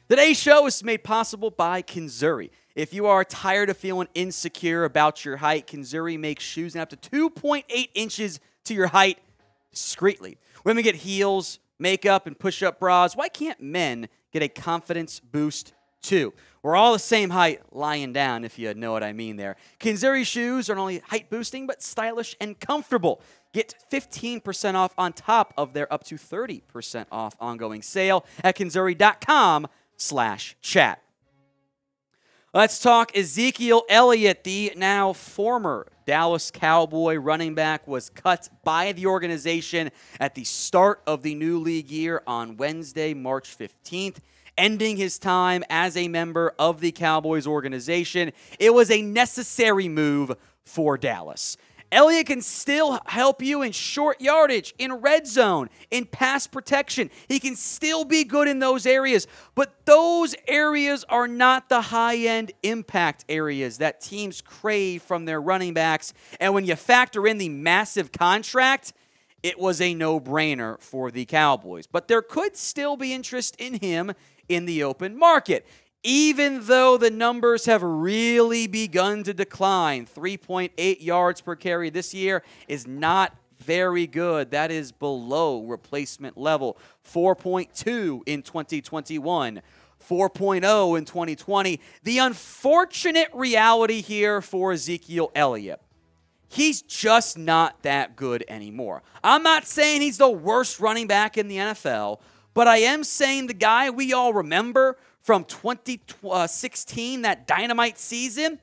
Today's show is made possible by Kinzuri. If you are tired of feeling insecure about your height, Kinzuri makes shoes in up to 2.8 inches to your height discreetly. Women get heels, makeup, and push-up bras. Why can't men get a confidence boost too? We're all the same height lying down, if you know what I mean there. Kinzuri shoes are not only height boosting, but stylish and comfortable. Get 15% off on top of their up to 30% off ongoing sale at kinzuri.com/chat. Let's talk Ezekiel Elliott, the now former Dallas Cowboy running back, was cut by the organization at the start of the new league year on Wednesday, March 15th, ending his time as a member of the Cowboys organization. It was a necessary move for Dallas. Elliott can still help you in short yardage, in red zone, in pass protection. He can still be good in those areas, but those areas are not the high-end impact areas that teams crave from their running backs. And when you factor in the massive contract, it was a no-brainer for the Cowboys. But there could still be interest in him in the open market, even though the numbers have really begun to decline. 3.8 yards per carry this year is not very good. That is below replacement level. 4.2 in 2021. 4.0 in 2020. The unfortunate reality here for Ezekiel Elliott, he's just not that good anymore. I'm not saying he's the worst running back in the NFL, but I am saying the guy we all remember from 2016, that dynamite season,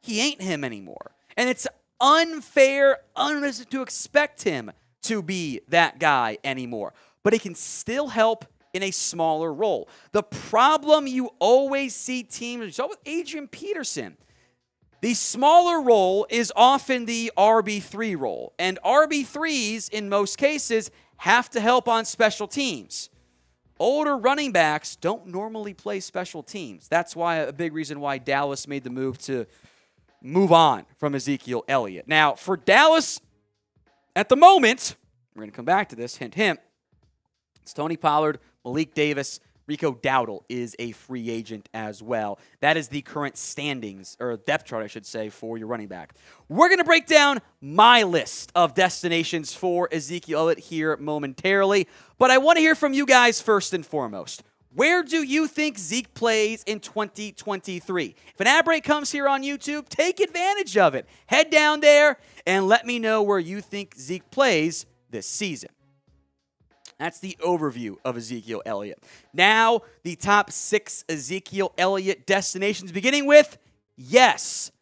he ain't him anymore. And it's unfair, unrealistic to expect him to be that guy anymore. But he can still help in a smaller role. The problem you always see teams, you saw with Adrian Peterson, the smaller role is often the RB3 role. And RB3s, in most cases, have to help on special teams. Older running backs don't normally play special teams. That's why a big reason why Dallas made the move to move on from Ezekiel Elliott. Now, for Dallas, at the moment, we're going to come back to this, hint, hint, it's Tony Pollard, Malik Davis, Rico Dowdle is a free agent as well. That is the current standings, or depth chart, I should say, for your running back. We're going to break down my list of destinations for Ezekiel Elliott here momentarily, but I want to hear from you guys first and foremost. Where do you think Zeke plays in 2023? If an ad break comes here on YouTube, take advantage of it. Head down there and let me know where you think Zeke plays this season. That's the overview of Ezekiel Elliott. Now, the top 6 Ezekiel Elliott destinations, beginning with, yes,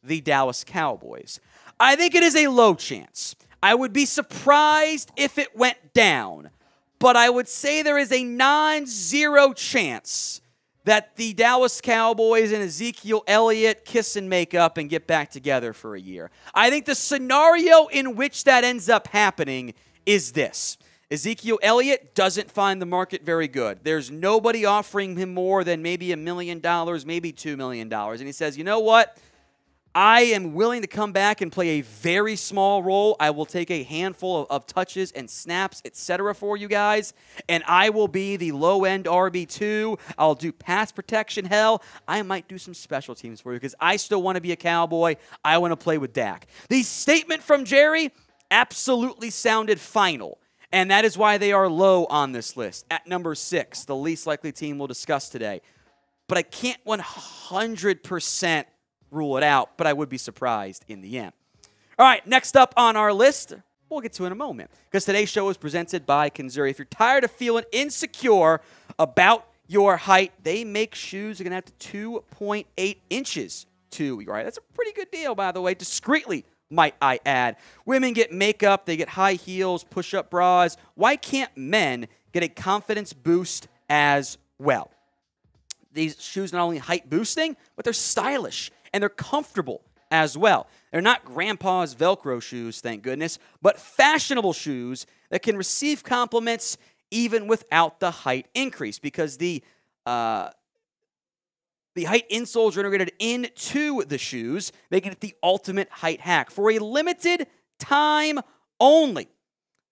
the Dallas Cowboys. I think it is a low chance. I would be surprised if it went down, but I would say there is a non-zero chance that the Dallas Cowboys and Ezekiel Elliott kiss and make up and get back together for a year. I think the scenario in which that ends up happening is this. Ezekiel Elliott doesn't find the market very good. There's nobody offering him more than maybe $1 million, maybe $2 million. And he says, you know what? I am willing to come back and play a very small role. I will take a handful of touches and snaps, etc. for you guys. And I will be the low-end RB2. I'll do pass protection. Hell, I might do some special teams for you because I still want to be a Cowboy. I want to play with Dak. The statement from Jerry absolutely sounded final. And that is why they are low on this list. At number 6, the least likely team we'll discuss today. But I can't 100% rule it out, but I would be surprised in the end. All right, next up on our list, we'll get to in a moment, because today's show is presented by Kinzuri. If you're tired of feeling insecure about your height, they make shoes that are going to have to 2.8 inches to your height. That's a pretty good deal, by the way, discreetly, might I add. Women get makeup, they get high heels, push-up bras. Why can't men get a confidence boost as well? These shoes not only height boosting, but they're stylish and they're comfortable as well. They're not grandpa's Velcro shoes, thank goodness, but fashionable shoes that can receive compliments even without the height increase, because the height insoles are integrated into the shoes, making it the ultimate height hack. For a limited time only,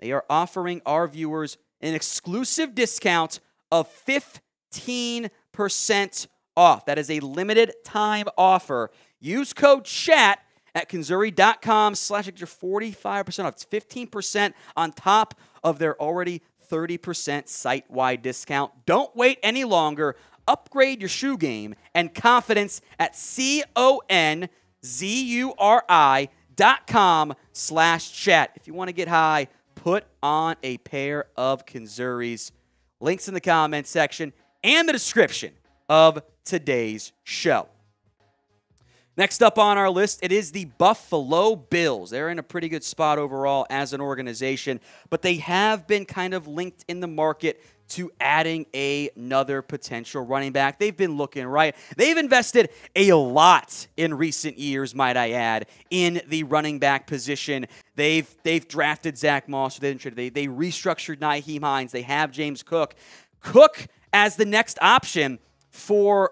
they are offering our viewers an exclusive discount of $15 10% off. That is a limited time offer. Use code CHAT at Kinzuri.com/ get your 45% off. It's 15% on top of their already 30% site-wide discount. Don't wait any longer. Upgrade your shoe game and confidence at CONZURI.com/chat. If you want to get high, put on a pair of Kinzuris. Links in the comment section and the description of today's show. Next up on our list, it is the Buffalo Bills. They're in a pretty good spot overall as an organization, but they have been kind of linked in the market to adding another potential running back. They've been looking right. They've invested a lot in recent years, might I add, in the running back position. They've drafted Zach Moss. They restructured Nyheim Hines. They have James Cook. Cook as the next option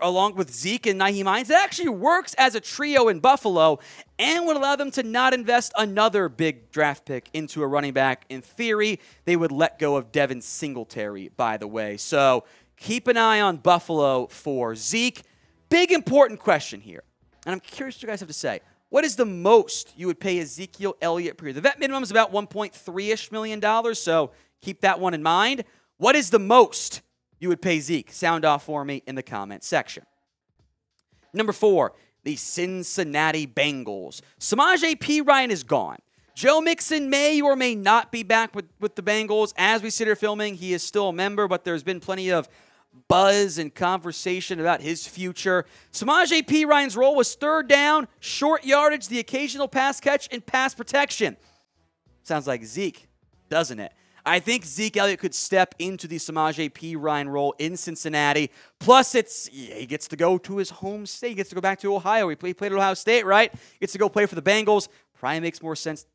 along with Zeke and Nyheim Hines. It actually works as a trio in Buffalo and would allow them to not invest another big draft pick into a running back. In theory, they would let go of Devin Singletary, by the way. So keep an eye on Buffalo for Zeke. Big important question here, and I'm curious what you guys have to say. What is the most you would pay Ezekiel Elliott per year? The vet minimum is about $1.3 million, so keep that one in mind. What is the most you would pay Zeke? Sound off for me in the comment section. Number 4, the Cincinnati Bengals. Samaje Perine is gone. Joe Mixon may or may not be back with the Bengals. As we sit here filming, he is still a member, but there's been plenty of buzz and conversation about his future. Samaje Perine's role was third down, short yardage, the occasional pass catch, and pass protection. Sounds like Zeke, doesn't it? I think Zeke Elliott could step into the Samaje Perine role in Cincinnati. Plus, he gets to go to his home state. He gets to go back to Ohio. He played at Ohio State, right? He gets to go play for the Bengals. Probably makes more sense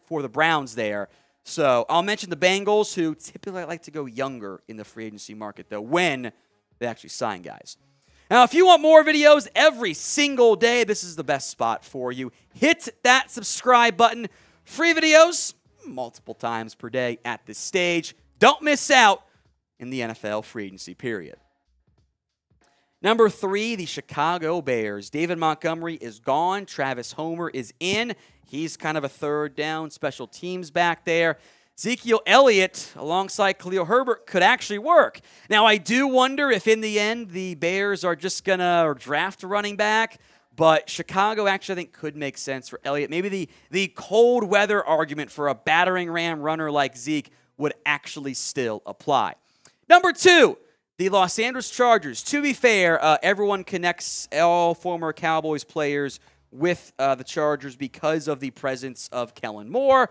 for the Browns there. So I'll mention the Bengals, who typically like to go younger in the free agency market, though, when they actually sign guys. Now, if you want more videos every single day, this is the best spot for you. Hit that subscribe button. Free videos multiple times per day at this stage. Don't miss out in the NFL free agency period. Number 3, the Chicago Bears. David Montgomery is gone. Travis Homer is in. He's kind of a third down special teams back there. Ezekiel Elliott alongside Khalil Herbert could actually work. Now, I do wonder if in the end the Bears are just going to draft a running back. But Chicago actually, I think, could make sense for Elliott. Maybe the cold weather argument for a battering ram runner like Zeke would actually still apply. Number 2, the Los Angeles Chargers. To be fair, everyone connects all former Cowboys players with the Chargers because of the presence of Kellen Moore.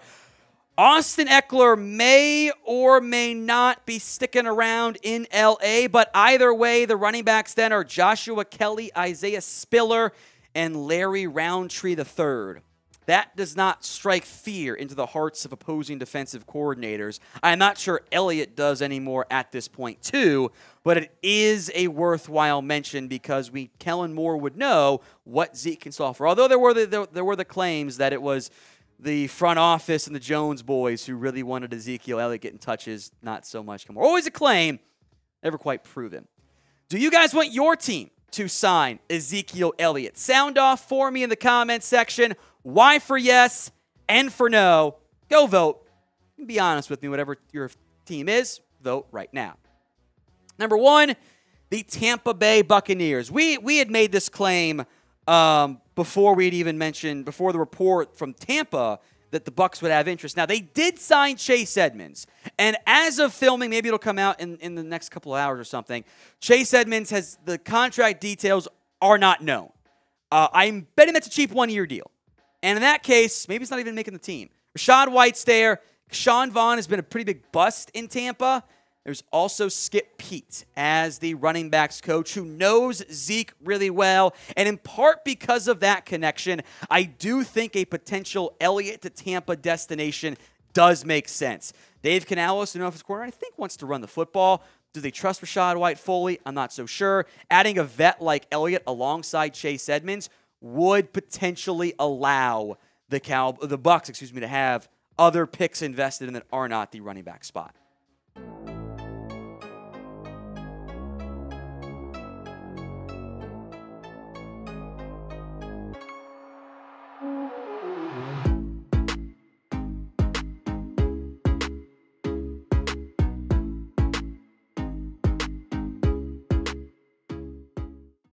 Austin Eckler may or may not be sticking around in L.A., but either way, the running backs then are Joshua Kelly, Isaiah Spiller, and Larry Roundtree III. That does not strike fear into the hearts of opposing defensive coordinators. I'm not sure Elliott does anymore at this point, too, but it is a worthwhile mention because Kellen Moore would know what Zeke can solve for. Although there were the claims that it was the front office and the Jones boys who really wanted Ezekiel Elliott getting touches, not so much Kellen Moore. Always a claim, never quite proven. Do you guys want your team to sign Ezekiel Elliott? Sound off for me in the comments section. Y for yes, N for no. Go vote. Be honest with me, whatever your team is, vote right now. Number 1, the Tampa Bay Buccaneers. We had made this claim before the report from Tampa that the Bucs would have interest. Now, they did sign Chase Edmonds. And as of filming, maybe it'll come out in the next couple of hours or something, Chase Edmonds the contract details are not known. I'm betting that's a cheap one-year deal. And in that case, maybe it's not even making the team. Rashad White's there. Sean Vaughn has been a pretty big bust in Tampa. There's also Skip Pete as the running backs coach who knows Zeke really well. And in part because of that connection, I do think a potential Elliott to Tampa destination does make sense. Dave Canales, the offensive coordinator, I think wants to run the football. Do they trust Rashad White fully? I'm not so sure. Adding a vet like Elliott alongside Chase Edmonds would potentially allow the Bucs, to have other picks invested in that are not the running back spot.